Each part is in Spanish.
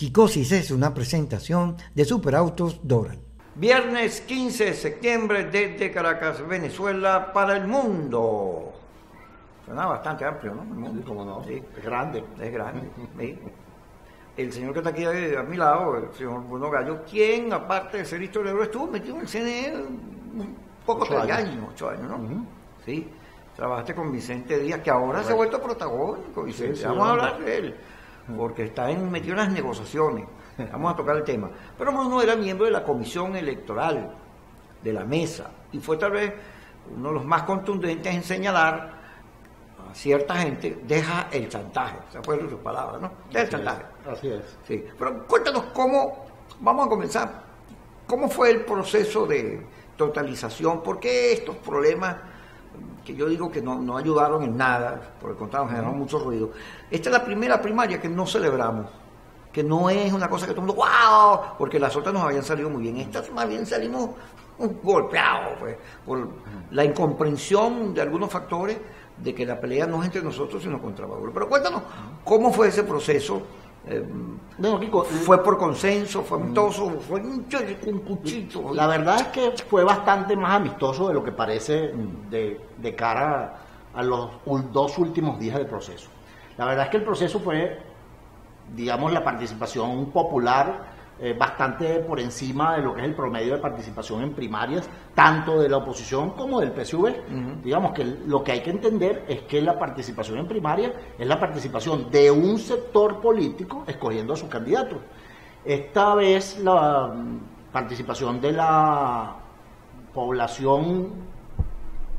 Psicosis es una presentación de Superautos Doral. Viernes 15 de septiembre desde Caracas, Venezuela, para el mundo. Suena bastante amplio, ¿no? El mundo. Sí, cómo no. Sí. Es grande. Es grande. Sí. El señor que está aquí a mi lado, el señor Bruno Gallo, quien, aparte de ser historiador, estuvo metido en el cine un poco 8 años, ¿no? Sí. Trabajaste con Vicente Díaz, que ahora se ha vuelto protagónico, Vicente. Sí, vamos a hablar de él, porque está metido en las negociaciones. Vamos a tocar el tema. Pero Bruno era miembro de la comisión electoral, de la mesa, y fue tal vez uno de los más contundentes en señalar a cierta gente, deja el chantaje, se fue de sus palabras, ¿no? Deja el chantaje. Así es. Sí. Pero cuéntanos vamos a comenzar, cómo fue el proceso de totalización, por qué estos problemas que yo digo que no ayudaron en nada, por el contrario, generaron mucho ruido. Esta es la primera primaria que no celebramos, que no es una cosa que todo el mundo, ¡wow!, porque las otras nos habían salido muy bien. Estas más bien salimos golpeados, pues, por la incomprensión de algunos factores de que la pelea no es entre nosotros, sino contra Maduro. Pero cuéntanos, ¿cómo fue ese proceso? Bueno, Kiko, ¿fue por consenso, fue amistoso, fue un cuchillo? La verdad es que fue bastante más amistoso de lo que parece de cara a los 2 últimos días del proceso. La verdad es que el proceso fue, digamos, la participación popular bastante por encima de lo que es el promedio de participación en primarias, tanto de la oposición como del PSV. Digamos que lo que hay que entender es que la participación en primaria es la participación de un sector político escogiendo a su candidato. Esta vez la participación de la población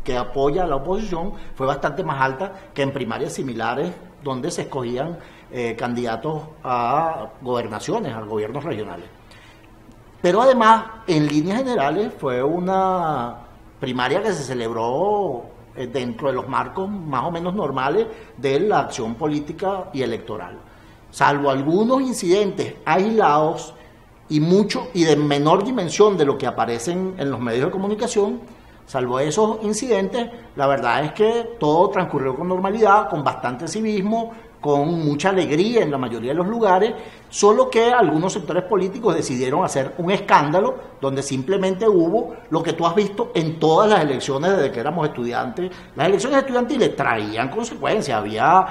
que apoya a la oposición fue bastante más alta que en primarias similares donde se escogían candidatos a gobernaciones, a gobiernos regionales. Pero además, en líneas generales, fue una primaria que se celebró dentro de los marcos más o menos normales de la acción política y electoral. Salvo algunos incidentes aislados y de menor dimensión de lo que aparecen en los medios de comunicación, salvo esos incidentes, la verdad es que todo transcurrió con normalidad, con bastante civismo, con mucha alegría en la mayoría de los lugares, solo que algunos sectores políticos decidieron hacer un escándalo donde simplemente hubo lo que tú has visto en todas las elecciones desde que éramos estudiantes. Las elecciones estudiantiles traían consecuencias, había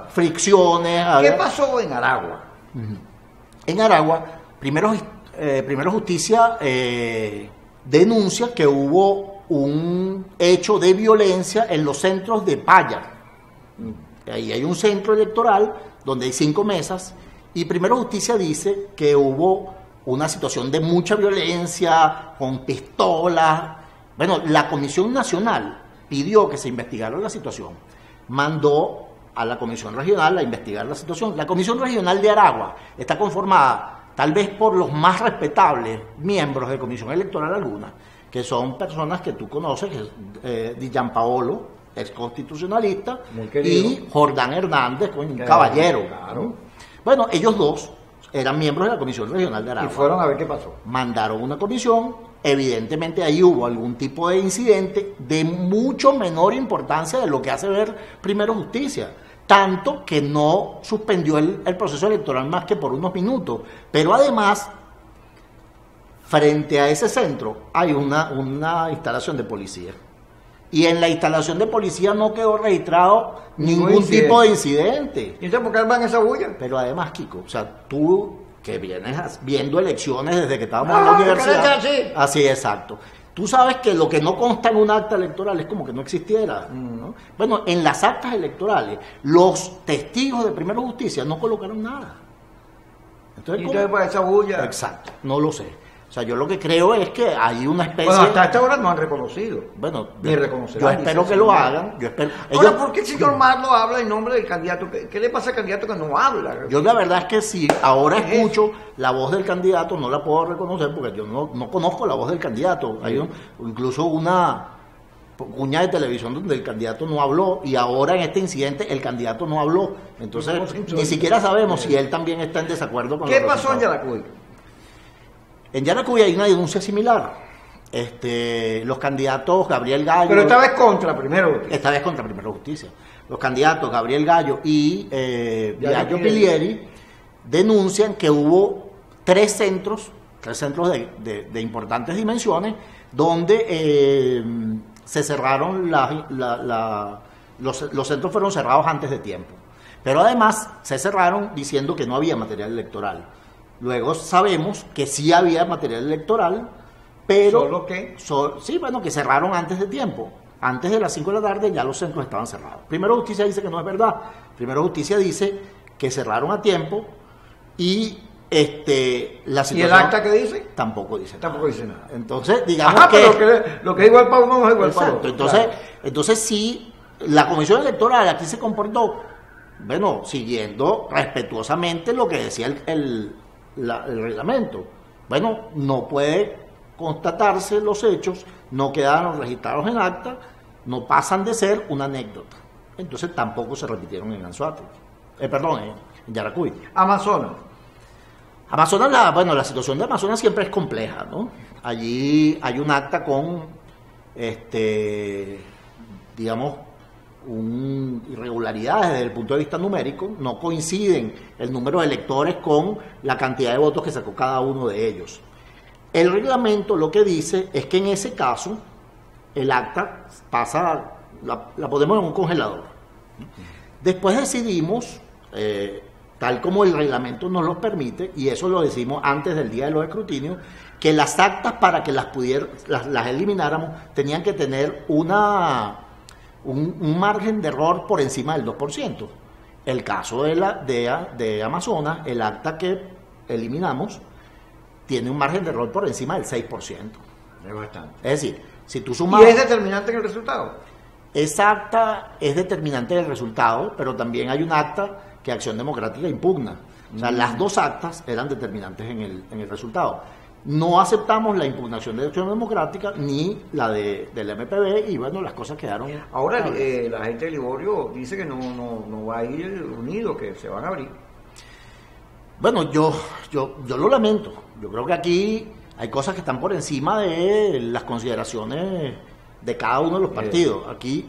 fricciones. ¿Qué pasó en Aragua? En Aragua, primero Justicia denuncia que hubo un hecho de violencia en los centros de Paya. Ahí hay un centro electoral donde hay 5 mesas y Primero Justicia dice que hubo una situación de mucha violencia con pistolas. Bueno, la Comisión Nacional pidió que se investigara la situación, mandó a la Comisión Regional a investigar la situación. La Comisión Regional de Aragua está conformada tal vez por los más respetables miembros de Comisión Electoral alguna, que son personas que tú conoces, Di Gianpaolo, ex constitucionalista, y Jordán Hernández, un caballero. Claro. Bueno, ellos dos eran miembros de la Comisión Regional de Aragua. Y fueron a ver qué pasó. Mandaron una comisión, evidentemente ahí hubo algún tipo de incidente de mucho menor importancia de lo que hace ver Primero Justicia, tanto que no suspendió el proceso electoral más que por unos minutos, pero además, frente a ese centro hay una instalación de policía. Y en la instalación de policía no quedó registrado ningún tipo de incidente. ¿Y entonces por qué arman esa bulla? Pero además, Kiko, o sea, tú que vienes viendo elecciones desde que estábamos en la universidad. Así, exacto. Tú sabes que lo que no consta en un acta electoral es como que no existiera, ¿no? Bueno, en las actas electorales, los testigos de Primero Justicia no colocaron nada. Entonces por esa bulla. Exacto, no lo sé. O sea, yo lo que creo es que hay una especie... Bueno, hasta esta hora no han reconocido. Bueno, yo espero que lo hagan. Ahora, ¿por qué el señor Marlo habla en nombre del candidato? ¿Qué le pasa al candidato que no habla? Yo la verdad es que si ahora escucho la voz del candidato, no la puedo reconocer porque yo no conozco la voz del candidato. Hay incluso una cuña de televisión donde el candidato no habló y ahora en este incidente el candidato no habló. Entonces, ni siquiera sabemos si él también está en desacuerdo con ¿Qué pasó en Yaracuy? En Yaracuy hay una denuncia similar. Los candidatos Gabriel Gallo... Pero esta vez contra Primero Justicia. Esta vez contra Primero Justicia. Los candidatos Gabriel Gallo y Gallo Pilieri denuncian que hubo tres centros de importantes dimensiones, donde se cerraron los centros fueron cerrados antes de tiempo. Pero además se cerraron diciendo que no había material electoral. Luego sabemos que sí había material electoral, pero... ¿Solo qué? Sí, bueno, que cerraron antes de tiempo. Antes de las 5 de la tarde ya los centros estaban cerrados. Primero Justicia dice que no es verdad. Primero Justicia dice que cerraron a tiempo y la situación... ¿Y el acta qué dice? Tampoco dice nada. Tampoco dice nada. Entonces, digamos pero lo que es igual para uno no es igual para otro. Entonces sí, la Comisión Electoral aquí se comportó, bueno, siguiendo respetuosamente lo que decía el reglamento. Bueno, no puede constatarse los hechos, no quedaron registrados en acta, no pasan de ser una anécdota. Entonces tampoco se repitieron en Anzoátegui. En Yaracuy. Amazonas, la situación de Amazonas siempre es compleja, ¿no? Allí hay un acta con, digamos, irregularidades desde el punto de vista numérico. No coinciden el número de electores con la cantidad de votos que sacó cada uno de ellos. El reglamento lo que dice es que en ese caso el acta pasa, la ponemos en un congelador. Después decidimos, tal como el reglamento nos lo permite, y eso lo decimos antes del día de los escrutinios, que las actas, para que las elimináramos, tenían que tener un margen de error por encima del 2%. El caso de Amazonas, el acta que eliminamos, tiene un margen de error por encima del 6%. Es bastante. Es decir, si tú sumas... ¿Y es determinante en el resultado? Esa acta es determinante del resultado, pero también hay un acta que Acción Democrática impugna. O sea, las dos actas eran determinantes en el resultado. No aceptamos la impugnación de Acción Democrática ni la del MPB, y bueno, las cosas quedaron... Ahora la gente de Liborio dice que no va a ir unido, que se van a abrir. Bueno, yo lo lamento. Yo creo que aquí hay cosas que están por encima de las consideraciones de cada uno de los partidos. Aquí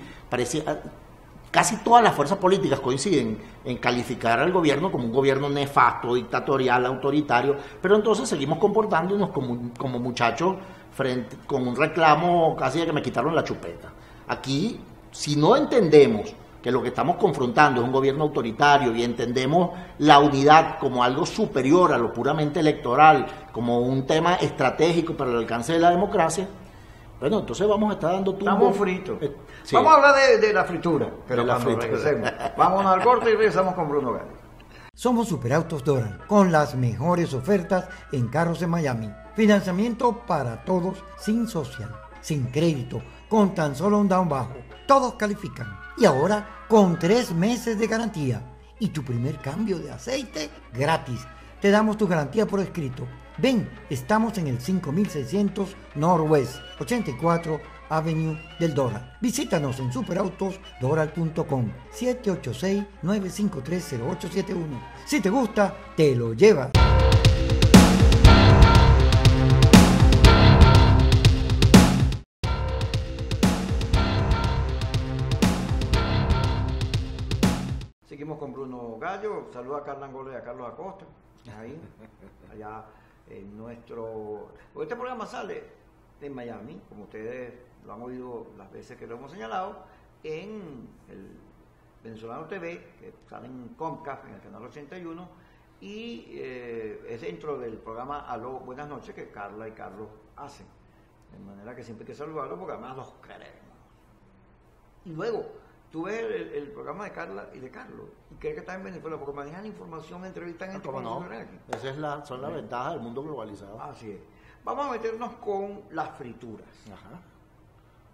casi todas las fuerzas políticas coinciden en calificar al gobierno como un gobierno nefasto, dictatorial, autoritario, pero entonces seguimos comportándonos como muchachos con un reclamo casi de que me quitaron la chupeta. Aquí, si no entendemos que lo que estamos confrontando es un gobierno autoritario y entendemos la unidad como algo superior a lo puramente electoral, como un tema estratégico para el alcance de la democracia, bueno, entonces vamos a estar dando tumbos. Estamos fritos. Sí. Vamos a hablar de la fritura, pero de la cuando fritura. regresemos. Vamos al corte y regresamos con Bruno Gallo. Somos Superautos Doral, con las mejores ofertas en carros en Miami. Financiamiento para todos, sin social, sin crédito, con tan solo un down bajo. Todos califican. Y ahora con 3 meses de garantía. Y tu primer cambio de aceite gratis. Te damos tu garantía por escrito. Ven, estamos en el 5600 Northwest 84 Avenue del Doral. Visítanos en superautosdoral.com 786-953-0871. Si te gusta, te lo llevas. Seguimos con Bruno Gallo. Saluda a Carla Angola y a Carlos Acosta. Ahí, allá en nuestro... Este programa sale en Miami, como ustedes lo han oído las veces que lo hemos señalado, en el Venezolano TV, que sale en Comcast, en el canal 81, y es dentro del programa Aló, Buenas Noches, que Carla y Carlos hacen. De manera que siempre hay que saludarlos, porque además los queremos. Y luego, tú ves el programa de Carla y de Carlos, y crees que está en Venezuela, porque manejan información, entrevistan gente. ¿Cómo no? Esas son las ventajas del mundo globalizado. Así es. Vamos a meternos con las frituras. Ajá.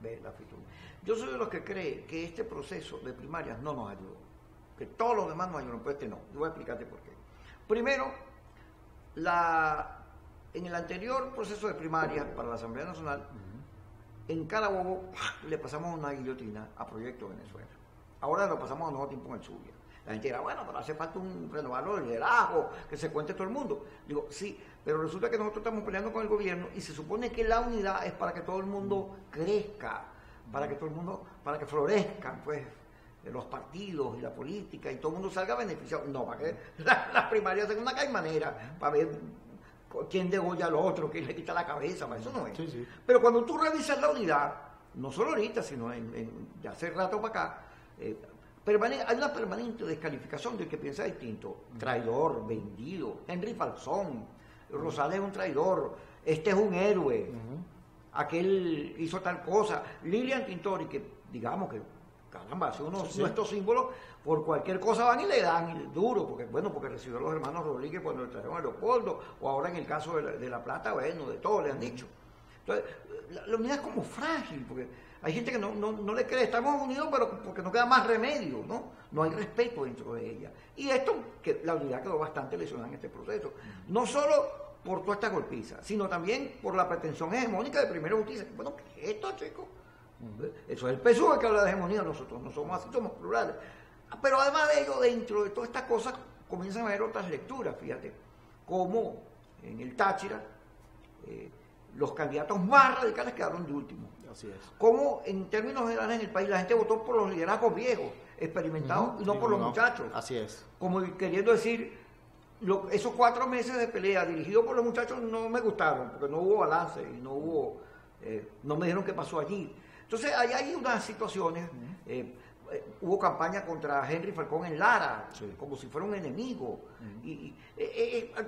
¿Ves? La fritura. Yo soy de los que cree que este proceso de primarias no nos ayudó, que todos los demás nos ayudaron, pero este no. Yo voy a explicarte por qué. Primero, en el anterior proceso de primarias para la Asamblea Nacional, en Carabobo le pasamos una guillotina a Proyecto Venezuela. Ahora lo pasamos a nuevo tiempo en el Zulia. La gente dirá, bueno, pero hace falta renovarlo del liderazgo, que se cuente todo el mundo. Digo, sí, pero resulta que nosotros estamos peleando con el gobierno y se supone que la unidad es para que todo el mundo crezca, para que todo el mundo, para que florezcan, pues, los partidos y la política y todo el mundo salga beneficiado. No, para que las primarias sean una caimanera, para ver quién degolla al otro, quién le quita la cabeza, para eso no es. Sí. Pero cuando tú revisas la unidad, no solo ahorita, sino de hace rato para acá, hay una permanente descalificación del que piensa distinto. Traidor, vendido, Henry Falzón, Rosales es un traidor, este es un héroe, aquel hizo tal cosa. Lilian Tintori, que digamos que, caramba, hace nuestros símbolos, por cualquier cosa van y le dan duro, porque recibió a los hermanos Rodríguez cuando le trajeron a Leopoldo, o ahora en el caso de La Plata, bueno, de todo le han dicho. Entonces, la unidad es como frágil, porque hay gente que no le cree, estamos unidos, pero porque no queda más remedio, no hay respeto dentro de ella. Y esto, que la unidad quedó bastante lesionada en este proceso, no solo por toda esta golpiza, sino también por la pretensión hegemónica de Primera Justicia. Bueno, ¿qué es esto, chicos? Eso es el PSUV que habla de hegemonía, nosotros no somos así, somos plurales. Pero además de ello, dentro de todas estas cosas, comienzan a haber otras lecturas, fíjate, como en el Táchira, los candidatos más radicales quedaron de último. Así es. Como en términos generales en el país la gente votó por los liderazgos viejos, experimentados, y no por los muchachos. Así es. Como queriendo decir, esos 4 meses de pelea dirigidos por los muchachos no me gustaron, porque no hubo balance y no me dijeron qué pasó allí. Entonces, hay unas situaciones, hubo campaña contra Henry Falcón en Lara, como si fuera un enemigo. Y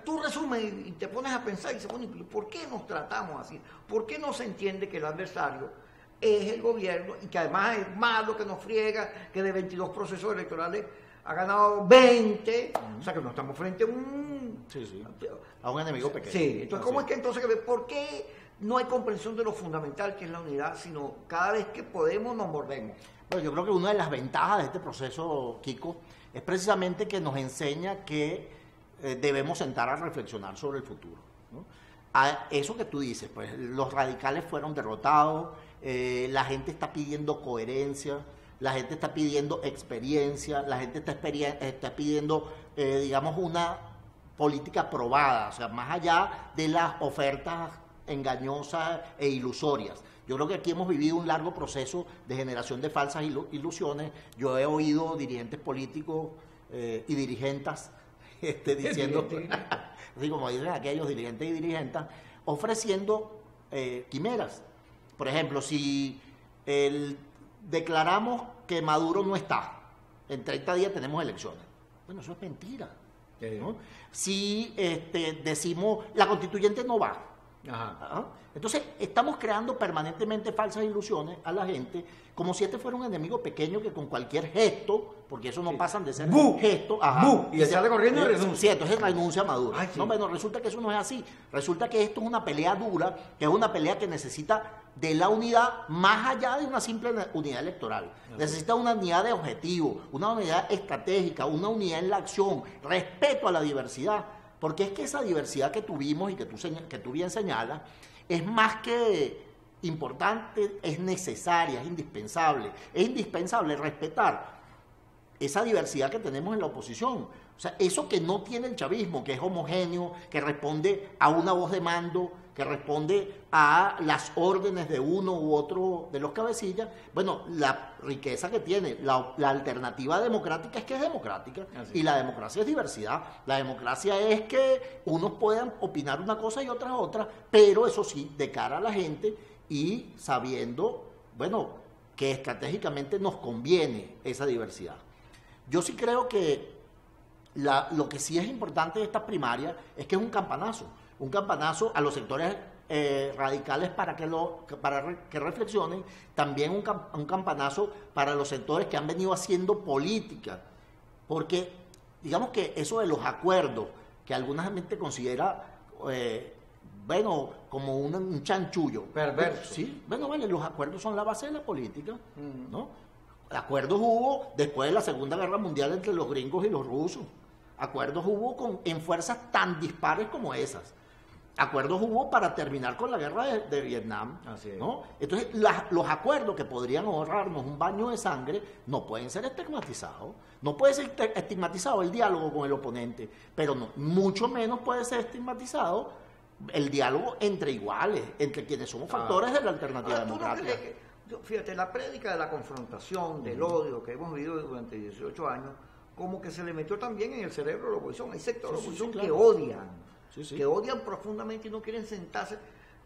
tú resumes y te pones a pensar y dices, bueno, ¿por qué nos tratamos así? ¿Por qué no se entiende que el adversario es el gobierno y que además es malo, que nos friega, que de 22 procesos electorales ha ganado 20, o sea que no estamos frente a a un enemigo pequeño? Sí, entonces, ¿cómo es que entonces, por qué no hay comprensión de lo fundamental que es la unidad, sino cada vez que podemos nos mordemos? Bueno, yo creo que una de las ventajas de este proceso, Kiko, es precisamente que nos enseña que debemos sentar a reflexionar sobre el futuro, ¿no? A eso que tú dices, pues los radicales fueron derrotados, la gente está pidiendo coherencia, la gente está pidiendo experiencia, la gente está pidiendo, digamos, una política probada, o sea, más allá de las ofertas engañosas e ilusorias. Yo creo que aquí hemos vivido un largo proceso de generación de falsas ilusiones. Yo he oído dirigentes políticos y dirigentes diciendo, así como dicen aquellos dirigentes y dirigentas, ofreciendo quimeras. Por ejemplo, si declaramos que Maduro no está, en 30 días tenemos elecciones. Bueno, eso es mentira, ¿no? Si decimos la constituyente no va. Ajá. Entonces, estamos creando permanentemente falsas ilusiones a la gente, como si este fuera un enemigo pequeño que con cualquier gesto, porque eso no pasan de ser gesto, y se sale corriendo y renuncia. Sí, entonces renuncia a Maduro. No, bueno, resulta que eso no es así. Resulta que esto es una pelea dura, que es una pelea que necesita de la unidad más allá de una simple unidad electoral. Necesita una unidad de objetivo, una unidad estratégica, una unidad en la acción, respeto a la diversidad. Porque es que esa diversidad que tuvimos y que tú bien señalas, es más que importante, es necesaria, es indispensable. Es indispensable respetar esa diversidad que tenemos en la oposición. O sea, eso que no tiene el chavismo, que es homogéneo, que responde a una voz de mando, que responde a las órdenes de uno u otro de los cabecillas. Bueno, la riqueza que tiene la alternativa democrática es que es democrática. Y la democracia es diversidad. La democracia es que unos puedan opinar una cosa y otras otra, pero eso sí, de cara a la gente y sabiendo, bueno, que estratégicamente nos conviene esa diversidad. Yo sí creo que lo que sí es importante de estas primarias es que es un campanazo a los sectores radicales para que reflexionen, también un campanazo para los sectores que han venido haciendo política, porque digamos que eso de los acuerdos, que alguna gente considera, bueno, como un chanchullo. Perverso. Sí, bueno, vale, los acuerdos son la base de la política, ¿no? Acuerdos hubo después de la Segunda Guerra Mundial entre los gringos y los rusos. Acuerdos hubo en fuerzas tan dispares como esas. Acuerdos hubo para terminar con la guerra de Vietnam. Así es. ¿No? Entonces, los acuerdos que podrían ahorrarnos un baño de sangre no pueden ser estigmatizados. No puede ser estigmatizado el diálogo con el oponente, pero mucho menos puede ser estigmatizado el diálogo entre iguales, entre quienes somos factores de la alternativa democrática. Fíjate, la prédica de la confrontación, del odio que hemos vivido durante 18 años, como que se le metió también en el cerebro de la oposición. Hay sectores de la oposición que odian, que odian profundamente y no quieren sentarse.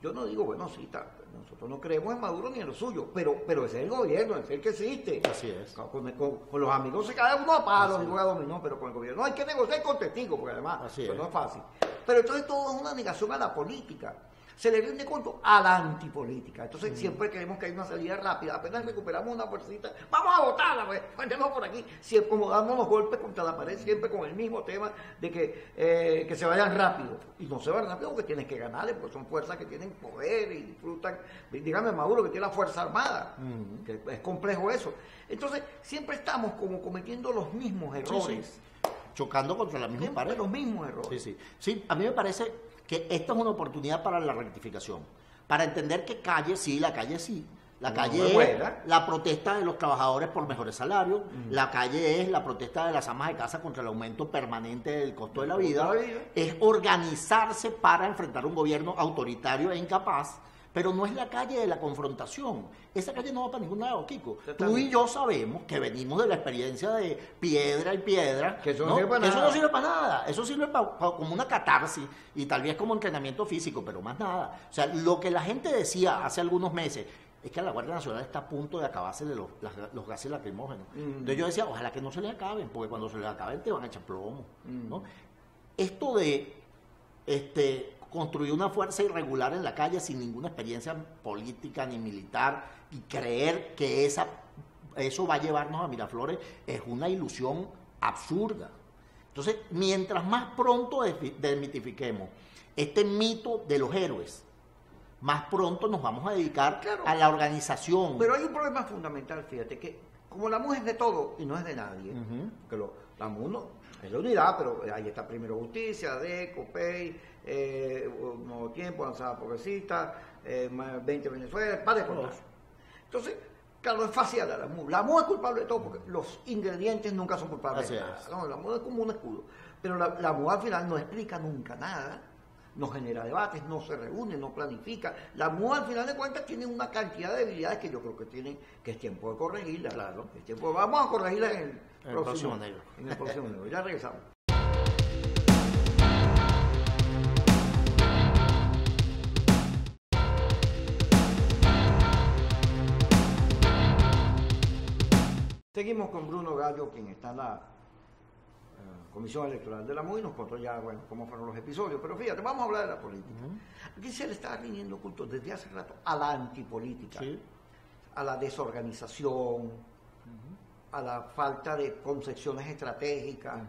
Yo no digo, bueno, sí, nosotros no creemos en Maduro ni en lo suyo, pero ese es el gobierno, es el que existe. Así es. Con los amigos se cae uno a palos y juega dominó, pero con el gobierno no hay que negociar con testigos, porque además eso no es fácil. Pero entonces todo es una negación a la política. Se le rinde culto a la antipolítica. Entonces siempre creemos que hay una salida rápida. Apenas recuperamos una fuercita, vamos a votarla, pues, andemos por aquí. Siempre como dándonos golpes contra la pared, siempre con el mismo tema de que se vayan rápido. Y no se van rápido porque tienes que ganarle, porque son fuerzas que tienen poder y disfrutan. Dígame Maduro que tiene la Fuerza Armada, que es complejo eso. Entonces siempre estamos como cometiendo los mismos errores. Chocando contra la misma pared. Los mismos errores. Sí, a mí me parece que esta es una oportunidad para la rectificación, para entender que la calle sí. La calle es la protesta de los trabajadores por mejores salarios, la calle es la protesta de las amas de casa contra el aumento permanente del costo de la vida, es organizarse para enfrentar un gobierno autoritario e incapaz, pero no es la calle de la confrontación. Esa calle no va para ningún lado, Kiko. Tú y yo sabemos que venimos de la experiencia de piedra y piedra. Que eso no sirve para nada. Eso no sirve para nada. Eso sirve como una catarsis y tal vez como entrenamiento físico, pero más nada. O sea, lo que la gente decía hace algunos meses es que a la Guardia Nacional está a punto de acabarse de los gases lacrimógenos. Entonces yo decía, ojalá que no se les acaben, porque cuando se les acaben te van a echar plomo, ¿no? Esto de construir una fuerza irregular en la calle sin ninguna experiencia política ni militar y creer que eso va a llevarnos a Miraflores es una ilusión absurda. Entonces, mientras más pronto desmitifiquemos este mito de los héroes, más pronto nos vamos a dedicar a la organización. Pero hay un problema fundamental, fíjate, que como la MUD es de todo y no es de nadie, que la MUD no, es la unidad, pero ahí está Primero Justicia, DECO, PEI, Nuevo Tiempo, Avanzada Progresista, 20 Venezuela, para de contar. Entonces, claro, es fácil hablar de la MUD. La MUD es culpable de todo porque los ingredientes nunca son culpables de nada. No, la MUD es como un escudo. Pero la MUD al final no explica nunca nada, no genera debates, no se reúne, no planifica. La MUD al final de cuentas tiene una cantidad de debilidades que yo creo que es tiempo de corregirlas. Claro. Vamos a corregirlas en el próximo negro. En el próximo negro. Ya regresamos. Seguimos con Bruno Gallo, quien está en la Comisión Electoral de la MUD, y nos contó ya, bueno, cómo fueron los episodios. Pero fíjate, vamos a hablar de la política. Aquí se le está rindiendo culto desde hace rato a la antipolítica, a la desorganización, a la falta de concepciones estratégicas,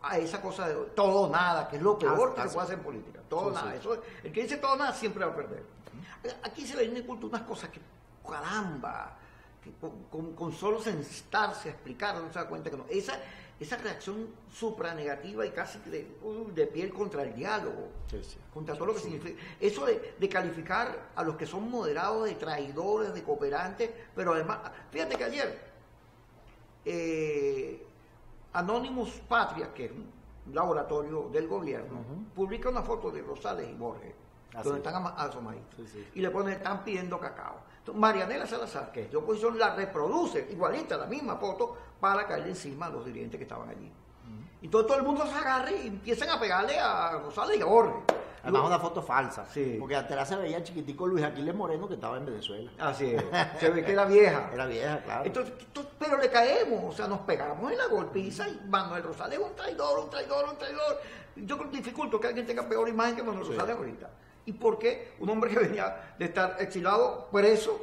a esa cosa de todo o nada, que es lo peor que se puede hacer en política. Todo o nada. Eso, el que dice todo o nada siempre va a perder. Aquí se le rinde culto unas cosas que, caramba, que con solo sentarse a explicar no se da cuenta que no. Esa reacción supranegativa y casi de piel contra el diálogo, contra todo lo que significa. Eso de calificar a los que son moderados de traidores, de cooperantes, pero además, fíjate que ayer Anonymous Patria, que es un laboratorio del gobierno, publica una foto de Rosales y Borges, donde están asomaditos, y le ponen, están pidiendo cacao. Entonces, Marianela Salazar, que es de oposición, la reproduce, igualita, la misma foto, para caerle encima a los dirigentes que estaban allí. Y todo el mundo se agarra y empiezan a pegarle a Rosales y a Borges. Además una foto falsa, porque atrás se veía el chiquitico Luis Aquiles Moreno que estaba en Venezuela. Así es, se ve que era vieja. Era vieja, claro. Entonces, pero le caemos, o sea, nos pegamos en la golpiza y Manuel Rosales es un traidor. Yo creo que dificulto que alguien tenga peor imagen que Manuel Rosales ahorita. ¿Y por qué? Un hombre que venía de estar exilado, preso,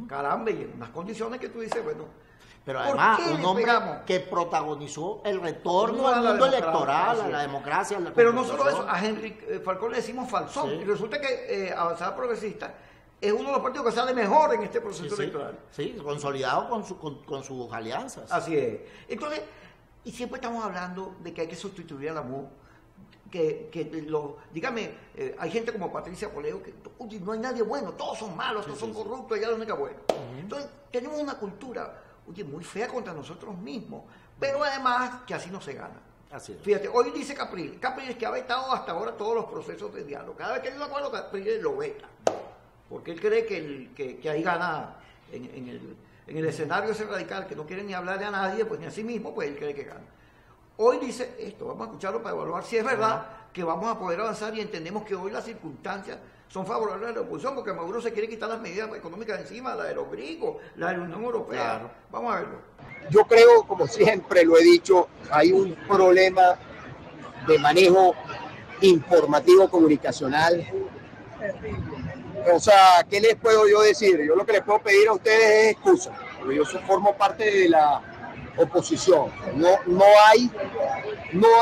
caramba, y en unas condiciones que tú dices, bueno... Pero además, un hombre que protagonizó el retorno al mundo electoral, a la democracia, a la Pero no solo eso, a Henry Falcón le decimos falsón, y resulta que Avanzada Progresista es uno de los partidos que sale mejor en este proceso electoral. Sí, consolidado con sus alianzas. Así es. Entonces, y siempre estamos hablando de que hay que sustituir a la MUD, dígame, hay gente como Patricia Poleo que no hay nadie bueno, todos son malos, todos son corruptos, ella es la única buena. Entonces, tenemos una cultura muy fea contra nosotros mismos, pero además que así no se gana. Así es. Fíjate, hoy dice Capriles que ha vetado hasta ahora todos los procesos de diálogo. Cada vez que hay un acuerdo, Capriles lo veta, porque él cree que ahí gana en el escenario ese radical que no quiere ni hablarle a nadie, pues ni a sí mismo, pues él cree que gana. Hoy dice esto, vamos a escucharlo para evaluar si es verdad que vamos a poder avanzar y entendemos que hoy las circunstancias son favorables a la oposición, porque Maduro se quiere quitar las medidas económicas de encima, la de los gringos, la de la Unión Europea. Claro. Vamos a verlo. Yo creo, como siempre lo he dicho, hay un problema de manejo informativo comunicacional. O sea, ¿qué les puedo yo decir? Yo lo que les puedo pedir a ustedes es excusa, porque yo formo parte de la oposición. No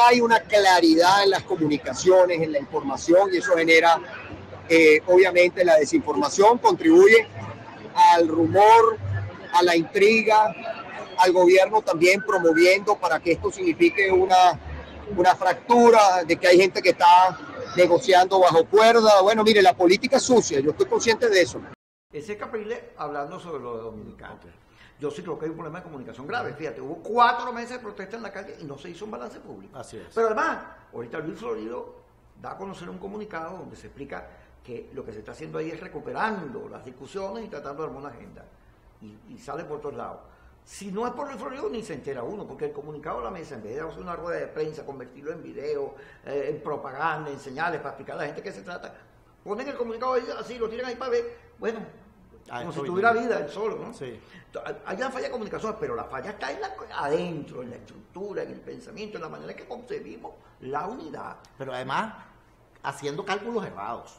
hay una claridad en las comunicaciones, en la información, y eso genera, obviamente, la desinformación, contribuye al rumor, a la intriga, al gobierno también promoviendo para que esto signifique una fractura, de que hay gente que está negociando bajo cuerda. Bueno, mire, la política es sucia, yo estoy consciente de eso. Ese Capriles hablando sobre lo de Dominicana. Yo sí creo que hay un problema de comunicación grave. Fíjate, hubo 4 meses de protesta en la calle y no se hizo un balance público. Así es. Pero además, ahorita Luis Florido da a conocer un comunicado donde se explica que lo que se está haciendo ahí es recuperando las discusiones y tratando de armar una agenda. Y sale por todos lados. Si no es por Luis Florido, ni se entera uno, porque el comunicado de la mesa, en vez de hacer una rueda de prensa, convertirlo en video, en propaganda, en señales, para explicar a la gente qué se trata, ponen el comunicado ahí, así, lo tiran ahí para ver, bueno, como si tuviera vida el solo, ¿no? Sí. Hay una falla de comunicación, pero la falla está adentro, en la estructura, en el pensamiento, en la manera en que concebimos la unidad. Pero además, haciendo cálculos errados.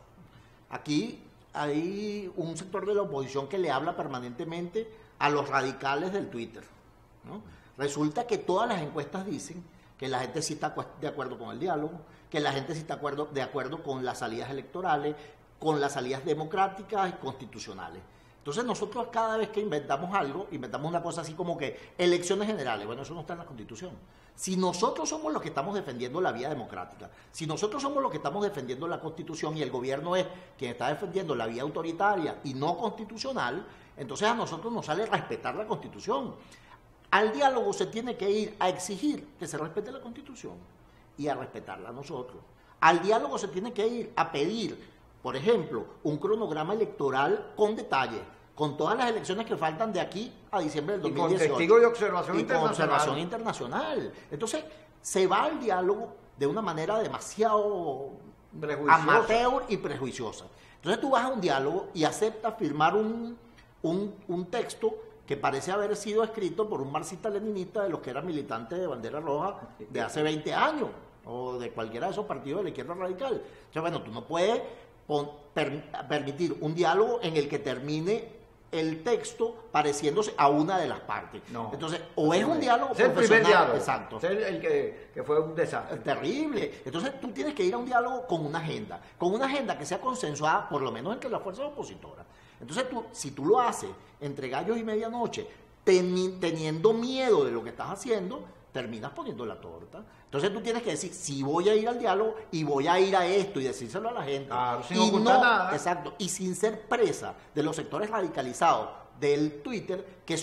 Aquí hay un sector de la oposición que le habla permanentemente a los radicales del Twitter, ¿no? Resulta que todas las encuestas dicen que la gente sí está de acuerdo con el diálogo, que la gente sí está de acuerdo con las salidas electorales, con las salidas democráticas y constitucionales. Entonces nosotros cada vez que inventamos algo, inventamos una cosa así como que elecciones generales. Bueno, eso no está en la Constitución. Si nosotros somos los que estamos defendiendo la vía democrática, si nosotros somos los que estamos defendiendo la Constitución y el gobierno es quien está defendiendo la vía autoritaria y no constitucional, entonces a nosotros nos sale respetar la Constitución. Al diálogo se tiene que ir a exigir que se respete la Constitución y a respetarla a nosotros. Al diálogo se tiene que ir a pedir, por ejemplo, un cronograma electoral con detalle, con todas las elecciones que faltan de aquí a diciembre del 2018. Y con testigos de observación internacional. Con observación internacional. Entonces, se va al diálogo de una manera demasiado amateur y prejuiciosa. Entonces, tú vas a un diálogo y aceptas firmar un texto que parece haber sido escrito por un marxista-leninista de los que era militante de Bandera Roja de hace 20 años, o de cualquiera de esos partidos de la izquierda radical. Entonces, bueno, tú no puedes permitir un diálogo en el que termine el texto pareciéndose a una de las partes. No. Entonces, o es un diálogo profesional. El primer diálogo. Exacto. El que fue un desastre. Terrible. Entonces, tú tienes que ir a un diálogo con una agenda que sea consensuada, por lo menos entre las fuerzas opositoras. Entonces, si tú lo haces entre gallos y medianoche, teniendo miedo de lo que estás haciendo, terminas poniendo la torta. Entonces tú tienes que decir, si voy a ir al diálogo y voy a ir a esto y decírselo a la gente. Claro, sin ocultar nada. Exacto, y sin ser presa de los sectores radicalizados del Twitter, que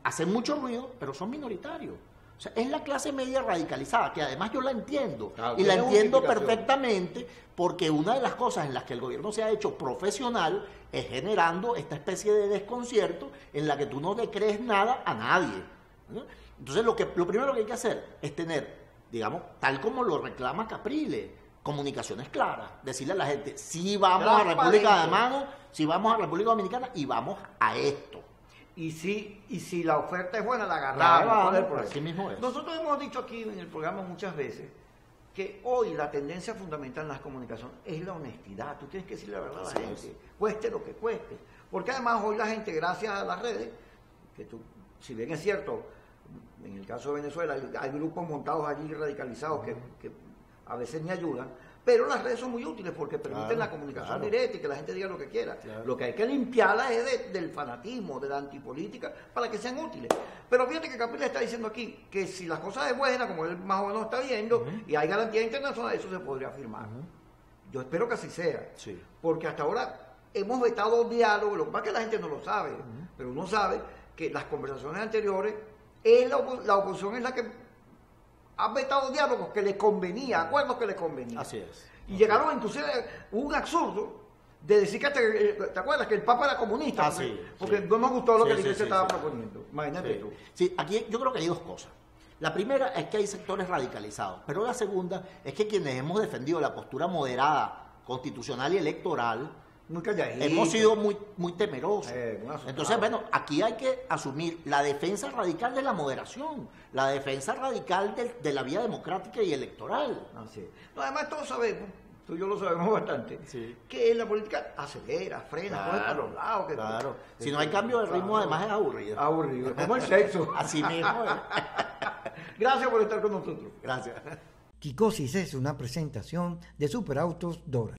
hacen mucho ruido, pero son minoritarios. O sea, es la clase media radicalizada, que además yo la entiendo, y la entiendo perfectamente, porque una de las cosas en las que el gobierno se ha hecho profesional es generando esta especie de desconcierto en la que tú no le crees nada a nadie, ¿no? Entonces, lo primero que hay que hacer es tener, digamos, tal como lo reclama Capriles, comunicaciones claras. Decirle a la gente, sí vamos a República de Mano, sí vamos a República Dominicana y vamos a esto. Y si la oferta es buena, la agarramos. Así mismo es. Nosotros hemos dicho aquí en el programa muchas veces que hoy la tendencia fundamental en las comunicaciones es la honestidad. Tú tienes que decirle la verdad a la gente, cueste lo que cueste. Porque además hoy la gente, gracias a las redes, que si bien es cierto, en el caso de Venezuela hay grupos montados allí radicalizados que a veces ni ayudan, pero las redes son muy útiles porque permiten la comunicación directa y que la gente diga lo que quiera. Lo que hay que limpiarla es del fanatismo, de la antipolítica, para que sean útiles. Pero fíjate que Capriles está diciendo aquí que si las cosas es buena, como él más o menos está viendo, y hay garantía internacional, eso se podría firmar. Yo espero que así sea, porque hasta ahora hemos vetado diálogo, lo que pasa es que la gente no lo sabe, pero uno sabe que las conversaciones anteriores, la oposición es la que ha vetado diálogos que les convenía, acuerdos que les convenían. Así es. Y llegaron inclusive un absurdo de decir que te acuerdas que el Papa era comunista, porque no nos gustó lo que la Iglesia estaba proponiendo. Imagínate tú. Sí, aquí yo creo que hay dos cosas. La primera es que hay sectores radicalizados, pero la segunda es que quienes hemos defendido la postura moderada, constitucional y electoral, hemos sido muy temerosos. Entonces, bueno, aquí hay que asumir la defensa radical de la moderación, la defensa radical de la vía democrática y electoral. Así. No, además todos sabemos, tú y yo lo sabemos bastante, que la política acelera, frena, coge para los lados. Claro. Si no hay cambio de ritmo, además es aburrido. Aburrido, es como el sexo. Así mismo es. Gracias por estar con nosotros. Gracias. Kikosis es una presentación de Superautos Dora.